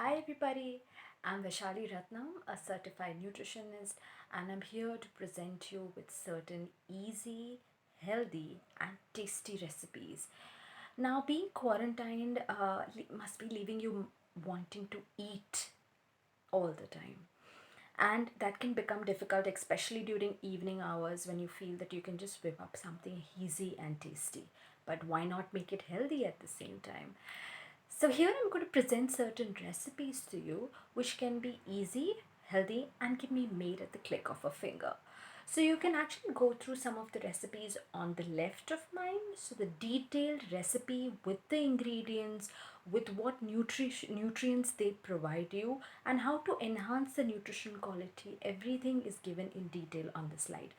Hi everybody, I'm Vaishali Ratnam, a certified nutritionist, and I'm here to present you with certain easy, healthy, and tasty recipes. Now, being quarantined must be leaving you wanting to eat all the time. And that can become difficult, especially during evening hours when you feel that you can just whip up something easy and tasty. But why not make it healthy at the same time? So here I'm going to present certain recipes to you which can be easy, healthy and can be made at the click of a finger. So you can actually go through some of the recipes on the left of mine. So the detailed recipe with the ingredients, with what nutrients they provide you and how to enhance the nutrition quality, everything is given in detail on the slide.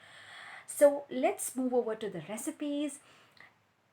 So let's move over to the recipes.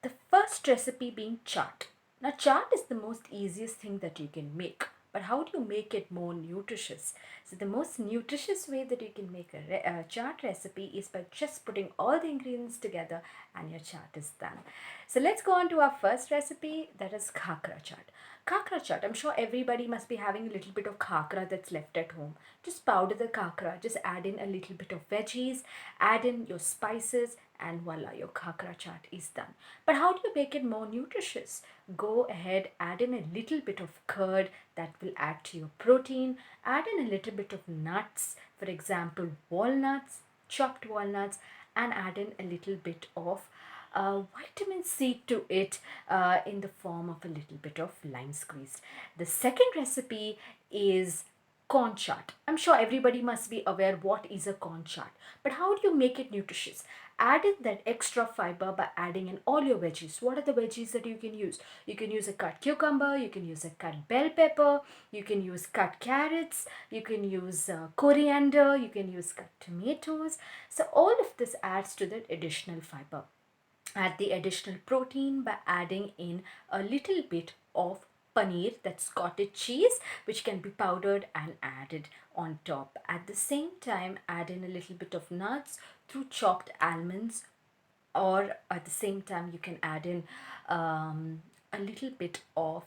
The first recipe being chaat. Now, chaat is the most easiest thing that you can make. But how do you make it more nutritious? So, the most nutritious way that you can make a chaat recipe is by just putting all the ingredients together and your chaat is done. So, let's go on to our first recipe, that is khakra chaat. Khakra chaat, I'm sure everybody must be having a little bit of khakra that's left at home. Just powder the khakra, just add in a little bit of veggies, add in your spices, and voila, your khakra chaat is done. But how do you make it more nutritious? Go ahead, add in a little bit of curd that will add to your protein, add in a little bit of nuts, for example, walnuts, chopped walnuts, and add in a little bit of vitamin C to it in the form of a little bit of lime squeeze. The second recipe is corn chaat. I'm sure everybody must be aware what is a corn chaat. But how do you make it nutritious? Add in that extra fiber by adding in all your veggies. What are the veggies that you can use? You can use a cut cucumber, you can use a cut bell pepper, you can use cut carrots, you can use coriander, you can use cut tomatoes. So all of this adds to that additional fiber. Add the additional protein by adding in a little bit of paneer, that's cottage cheese, which can be powdered and added on top. At the same time, add in a little bit of nuts through chopped almonds, or at the same time you can add in a little bit of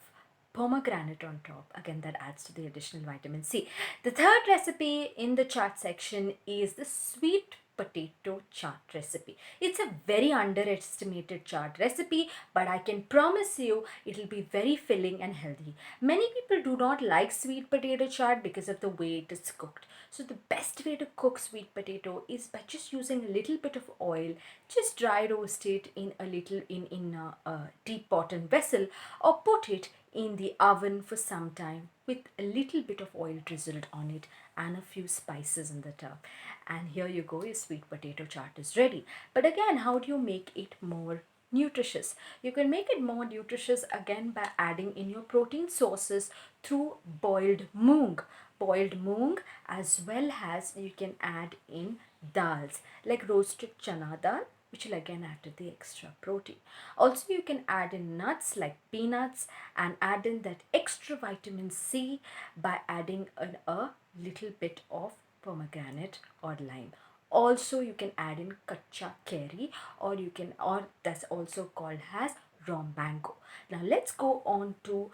pomegranate on top. Again, that adds to the additional vitamin C. The third recipe in the chaat section is the sweet potato chaat recipe. It's a very underestimated chaat recipe, but I can promise you it will be very filling and healthy. Many people do not like sweet potato chaat because of the way it is cooked. So the best way to cook sweet potato is by just using a little bit of oil. Just dry roast it in a little in a deep pot and vessel, or put it in the oven for some time with a little bit of oil drizzled on it and a few spices in the top. And here you go, your sweet potato chaat is ready. But again, how do you make it more nutritious? You can make it more nutritious again by adding in your protein sources through boiled moong. Boiled moong, as well as you can add in dals like roasted chana dal, which will again add to the extra protein. Also, you can add in nuts like peanuts and add in that extra vitamin C by adding a little bit of pomegranate or lime. Also, you can add in kacha curry, or that's also called as raw mango. Now let's go on to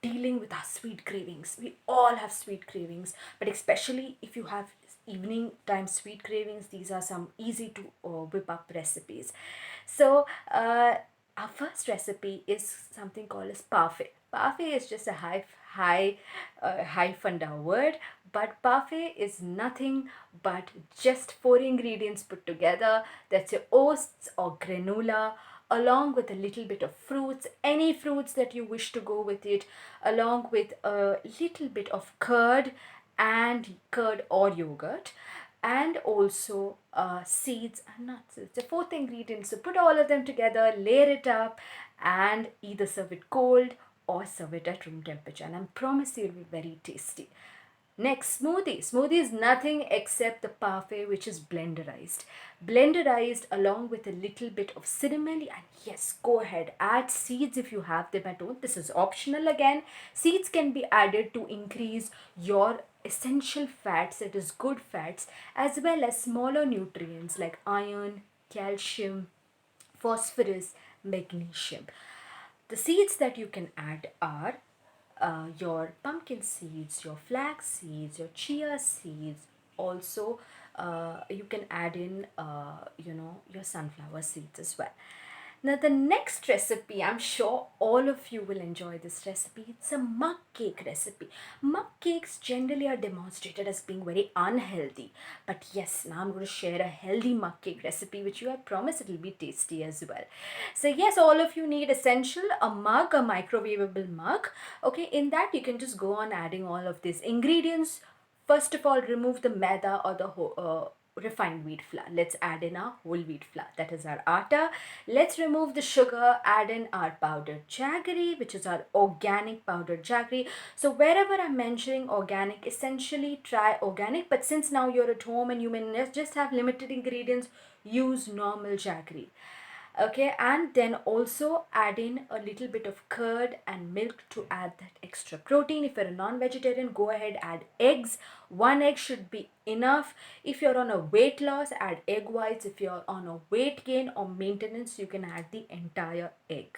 dealing with our sweet cravings. We all have sweet cravings, but especially if you have evening time sweet cravings, these are some easy to whip up recipes. So our first recipe is something called as parfait. Parfait is just a high funda word, but parfait is nothing but just four ingredients put together. That's your oats or granola, along with a little bit of fruits, any fruits that you wish to go with it, along with a little bit of curd or yogurt, and also seeds and nuts. It's the fourth ingredient. So put all of them together, layer it up, and either serve it cold or serve it at room temperature. And I promise you, it'll be very tasty. Next, smoothie. Smoothie is nothing except the parfait, which is blenderized. Blenderized along with a little bit of cinnamon. And yes, go ahead, add seeds if you have them at home. This is optional again. Seeds can be added to increase your essential fats, that is good fats, as well as smaller nutrients like iron, calcium, phosphorus, magnesium. The seeds that you can add are your pumpkin seeds, your flax seeds, your chia seeds. Also, you can add in, your sunflower seeds as well. Now, the next recipe, I'm sure all of you will enjoy this recipe. It's a mug cake recipe. Mug cakes generally are demonstrated as being very unhealthy. But yes, now I'm going to share a healthy mug cake recipe, which you I promise it will be tasty as well. So, yes, all of you need essential a mug, a microwavable mug. Okay, in that you can just go on adding all of these ingredients. First of all, remove the maida or the refined wheat flour. Let's add in our whole wheat flour, that is our atta. Let's remove the sugar, add in our powdered jaggery, which is our organic powdered jaggery. So wherever I'm mentioning organic, essentially try organic, but since now you're at home and you may just have limited ingredients, use normal jaggery. Okay, and then also add in a little bit of curd and milk to add that extra protein. If you're a non-vegetarian, go ahead, add eggs. One egg should be enough. If you're on a weight loss, add egg whites. If you're on a weight gain or maintenance, you can add the entire egg.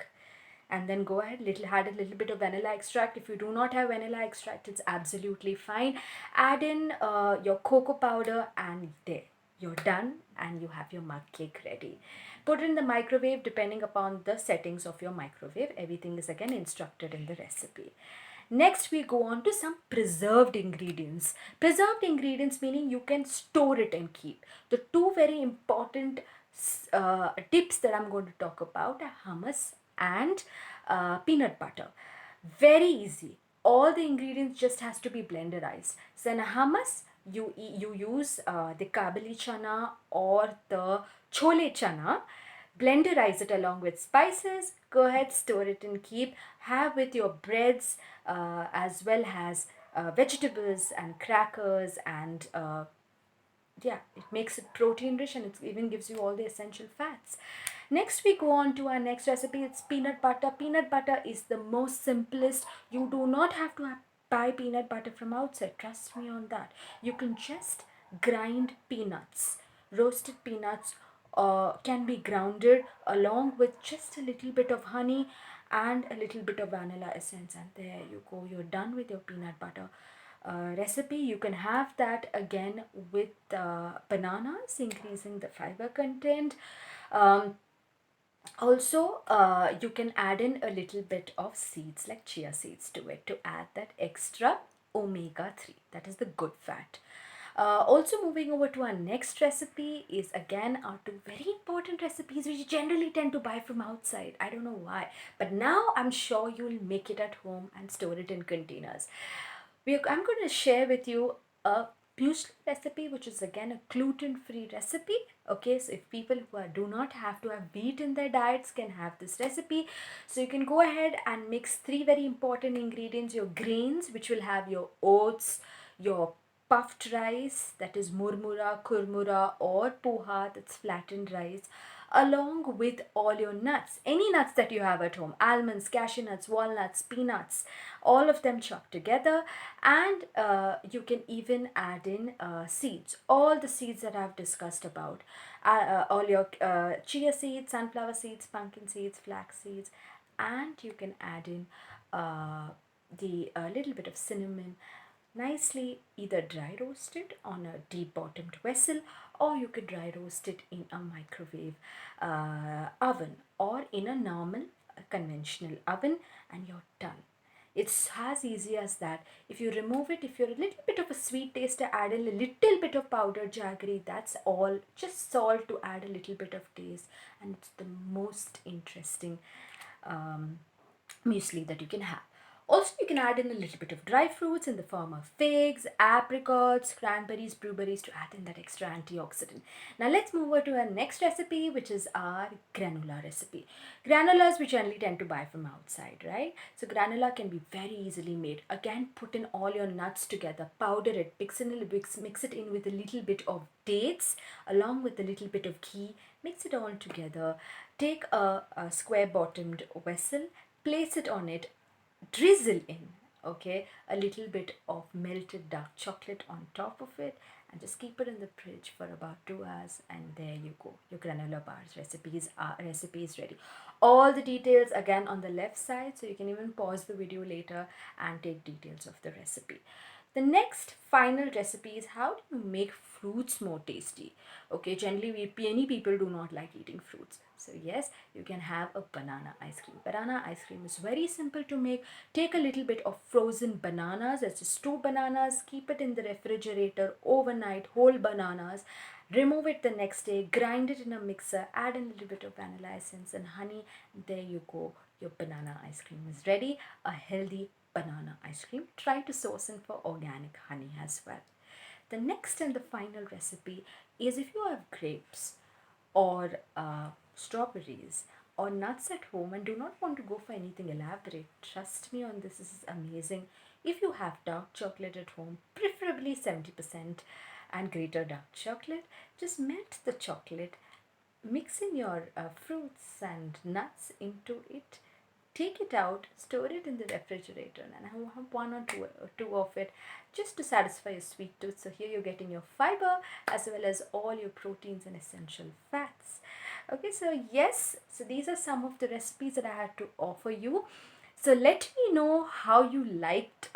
And then go ahead, add a little bit of vanilla extract. If you do not have vanilla extract, it's absolutely fine. Add in your cocoa powder, and there you're done, and you have your mug cake ready. Put it in the microwave depending upon the settings of your microwave. Everything is again instructed in the recipe. Next, we go on to some preserved ingredients. Preserved ingredients meaning you can store it and keep. The two very important tips that I'm going to talk about are hummus and peanut butter. Very easy. All the ingredients just has to be blenderized. So in a hummus, you use the kabuli chana or the chole chana. Blenderize it along with spices. Go ahead, store it and keep. Have with your breads as well as vegetables and crackers, and yeah, it makes it protein rich, and it even gives you all the essential fats. Next, we go on to our next recipe. It's peanut butter. Peanut butter is the most simplest. You do not have to buy peanut butter from outside, trust me on that. You can just grind peanuts. Roasted peanuts can be grounded along with just a little bit of honey and a little bit of vanilla essence, and there you go, you're done with your peanut butter recipe. You can have that again with bananas, increasing the fiber content. Um, Also, you can add in a little bit of seeds like chia seeds to it to add that extra omega 3. That is the good fat. Also, moving over to our next recipe is again our two very important recipes which you generally tend to buy from outside. I don't know why, but now I'm sure you'll make it at home and store it in containers. I'm going to share with you a muesli recipe, which is again a gluten-free recipe. Okay, so if people do not have to have wheat in their diets can have this recipe. So you can go ahead and mix three very important ingredients: your grains, which will have your oats, your puffed rice, that is murmura, kurmura, or poha, that's flattened rice, along with all your nuts, any nuts that you have at home: almonds, cashew nuts, walnuts, peanuts, all of them chopped together. And you can even add in seeds, all the seeds that I've discussed about, all your chia seeds, sunflower seeds, pumpkin seeds, flax seeds, and you can add in the little bit of cinnamon, nicely either dry roasted on a deep bottomed vessel, or you could dry roast it in a microwave oven or in a normal conventional oven, and you're done. It's as easy as that. If you remove it, if you're a little bit of a sweet taster, add in a little bit of powdered jaggery. That's all. Just salt to add a little bit of taste, and it's the most interesting um, muesli that you can have. Also, you can add in a little bit of dry fruits in the form of figs, apricots, cranberries, blueberries to add in that extra antioxidant. Now let's move over to our next recipe, which is our granola recipe. Granolas we generally tend to buy from outside, right? So granola can be very easily made. Again, put in all your nuts together, powder it, mix it in with a little bit of dates along with a little bit of ghee, mix it all together. Take a square bottomed vessel, place it on it, drizzle in, okay, a little bit of melted dark chocolate on top of it, and just keep it in the fridge for about 2 hours, and there you go, your granola bars recipe is ready. all the details again on the left side, so you can even pause the video later and take details of the recipe. The next final recipe is how do you make fruits more tasty. Okay, generally many people do not like eating fruits. So yes, you can have a banana ice cream. Banana ice cream is very simple to make. Take a little bit of frozen bananas, that's just two bananas, keep it in the refrigerator overnight, whole bananas. Remove it the next day, grind it in a mixer, add in a little bit of vanilla essence and honey. There you go. Your banana ice cream is ready. A healthy banana ice cream. Try to source in for organic honey as well. The next and the final recipe is if you have grapes or strawberries or nuts at home and do not want to go for anything elaborate, trust me on this, this is amazing. If you have dark chocolate at home, preferably 70% and greater dark chocolate, just melt the chocolate, mix in your fruits and nuts into it, take it out, store it in the refrigerator, and have one or two of it just to satisfy your sweet tooth. So here you're getting your fiber as well as all your proteins and essential fats. Okay, so yes, so these are some of the recipes that I had to offer you. So let me know how you liked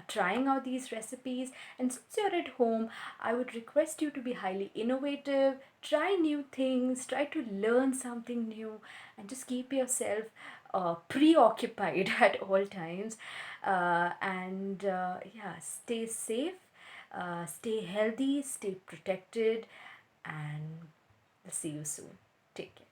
trying out these recipes. And since you're at home, I would request you to be highly innovative, try new things, try to learn something new, and just keep yourself preoccupied at all times. Yeah, stay safe, stay healthy, stay protected, and see you soon. Take care.